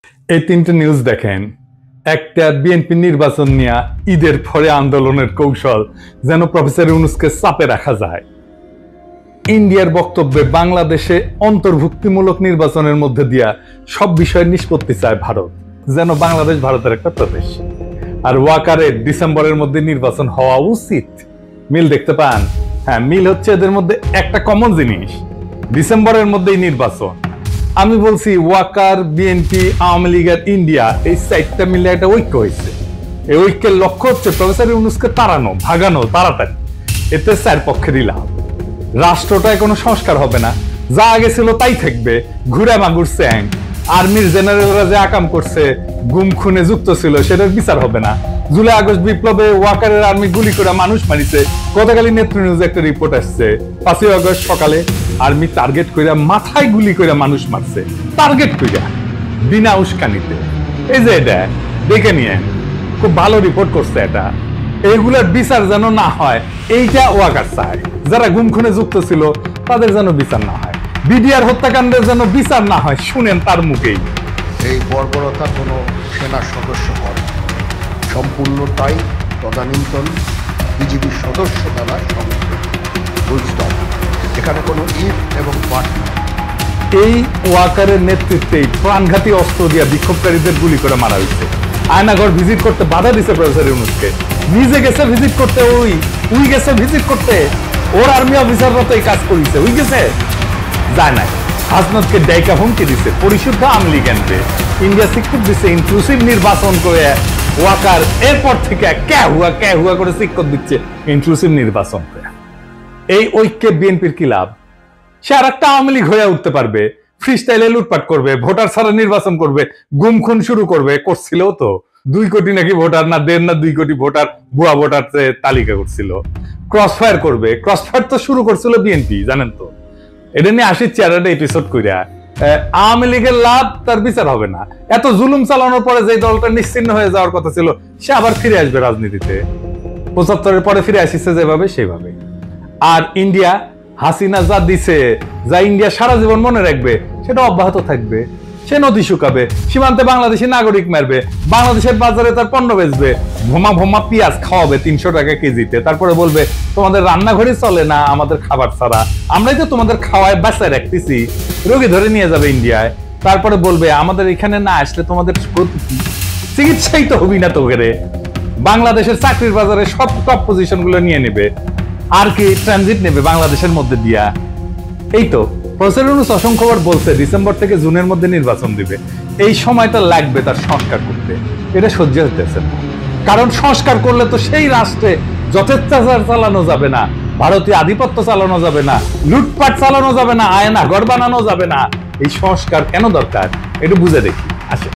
এই তিনটে নিউজ দেখেন। একটা, বিএনপি নির্বাচন নিয়ে ঈদের পরে আন্দোলনের কৌশল যেন প্রফেসর ইউনূসকে চাপে রাখা যায়। ইন্ডিয়ার বক্তব্যে বাংলাদেশে অন্তর্ভুক্তিমূলক নির্বাচনের মধ্যে দিয়া সব বিষয়ের নিষ্পত্তি চায় ভারত, যেন বাংলাদেশ ভারতের একটা প্রদেশ। আর ওয়াকারের ডিসেম্বরের মধ্যে নির্বাচন হওয়া উচিত। মিল দেখতে পান? হ্যাঁ, মিল হচ্ছে এদের মধ্যে একটা কমন জিনিস, ডিসেম্বরের মধ্যেই নির্বাচন। আমি বলছি ওয়াকার, বিএনপি, আওয়ামী লীগ আর ইন্ডিয়া, এই চারটা মিলে একটা ঐক্য হয়েছে। এই ঐক্যের লক্ষ্য হচ্ছে প্রফেসর ইউনূসকে তাড়ানো, ভাগানো, তাড়াতাড়ি। এতে চার পক্ষেরই লাভ। রাষ্ট্রটায় কোনো সংস্কার হবে না, যা আগে ছিল তাই থাকবে, ঘুরে মাগুর চ্যাং। আর্মির জেনারেলরা যে আকাম করছে, গুম খুনে যুক্ত ছিল, সেটার বিচার হবে না। জুলাই আগস্ট বিপ্লবে ওয়াকারের আর্মি গুলি করে মানুষ মারিছে। গতকালই নেত্র নিউজে একটা রিপোর্ট আসছে, 5ই আগস্ট সকালে আর্মি টার্গেট কইরা মাথায় গুলি করে মানুষ মারছে, টার্গেট কইরা, বিনা উস্কানিতে। এই যে এটা দেখে নিয়ে খুব ভালো রিপোর্ট করছে। এটা এইগুলার বিচার যেন না হয়, এইটা ওয়াকার চায়। যারা গুম খুনে যুক্ত ছিল তাদের যেন বিচার না হয়, বিডিআর হত্যাকাণ্ডের যেন বিচার না হয়। শুনেন তার মুখেই। এই বর্বরতা কোনো সেনা সদস্য হয়, সম্পূর্ণটাই তদানীন্তন বিজিবির সদস্য দ্বারা সংগঠিত। এখানে কোনো ইট এবং পাট নয়। এই ওয়াকারের নেতৃত্বেই প্রাণঘাতী অস্ত্র দিয়া বিক্ষোভকারীদের গুলি করে মারা হয়েছে। আয়নাঘর ভিজিট করতে বাধা দিছে প্রফেসর ইউনূসকে। নিজে গেছে ভিজিট করতে, উই গেছে ভিজিট করতে। ওর আর্মি অফিসাররা তো এই কাজ করেছে, উই গেছে, যায় নাই। হাসনাতকে ডাইকা হুমকি দিছে, পরিশুদ্ধ আওয়ামী লীগ আনবে। ইন্ডিয়া স্বীকৃতি দিচ্ছে ইনক্লুসিভ নির্বাচন করে। ওয়াকার এরপর থেকে কে হুয়া করে স্বীকৃতি দিচ্ছে ইনক্লুসিভ নির্বাচন করে। এই ঐক্যে বিএনপির কি লাভ? সে আর একটা আওয়ামী লীগ হয়ে উঠতে পারবে, ফ্রি স্টাইলে লুটপাট করবে, ভোটার ছাড়া নির্বাচন করবে, গুম খুন শুরু করবে। করছিল তো 2 কোটি নাকি ভোটার, না 1.5 না 2 কোটি ভোটার, ভুয়া ভোটার তালিকা করছিল। ক্রসফায়ার করবে, ক্রসফায়ার তো শুরু করছিল বিএনপি, জানেন তো। এটা নিয়ে আসি চেয়ারটা এপিসোড কইরা। আওয়ামী লীগের লাভ, তার বিচার হবে না। এত জুলুম চালানোর পরে যে দলটা নিশ্চিহ্ন হয়ে যাওয়ার কথা ছিল, সে আবার ফিরে আসবে রাজনীতিতে। 75-এর পরে ফিরে আসিছে যেভাবে, সেভাবে। আর ইন্ডিয়া, হাসিনা যা দিছে, যা ইন্ডিয়া সারা জীবন মনে রাখবে, সেটা অব্যাহত থাকবে। সে নদী শুকাবে, সীমান্তে বাংলাদেশি নাগরিক মারবে, বাংলাদেশের বাজারে তার পণ্য বেচবে, ভোমা পেঁয়াজ খাওয়াবে 300 টাকা কেজিতে। তারপরে বলবে তোমাদের রান্নাঘরে চলে না আমাদের খাবার ছাড়া, আমরাই তো তোমাদের খাওয়ায় বাঁচায় রাখতেছি। রোগী ধরে নিয়ে যাবে ইন্ডিয়ায়। তারপরে বলবে আমাদের এখানে না আসলে তোমাদের চিকিৎসাই তো হবি না তো করে। বাংলাদেশের চাকরির বাজারে সব টপ পজিশন গুলো নিয়ে নেবে। আর কি ট্রানজিট নেবে বাংলাদেশের মধ্যে দিয়া। এই তো প্রফেসর ইউনূস অসংখ্যবার বলছে ডিসেম্বর থেকে জুনের মধ্যে নির্বাচন দিবে। এই সময়টা লাগবে তার সংস্কার করতে, এটা সহ্য হতেছে না। কারণ সংস্কার করলে তো সেই রাষ্ট্রে যথেচ্ছাচার চালানো যাবে না, ভারতীয় আধিপত্য চালানো যাবে না, লুটপাট চালানো যাবে না, আয়না ঘর বানানো যাবে না। এই সংস্কার কেন দরকার, একটু বুঝে দেখি। আসে।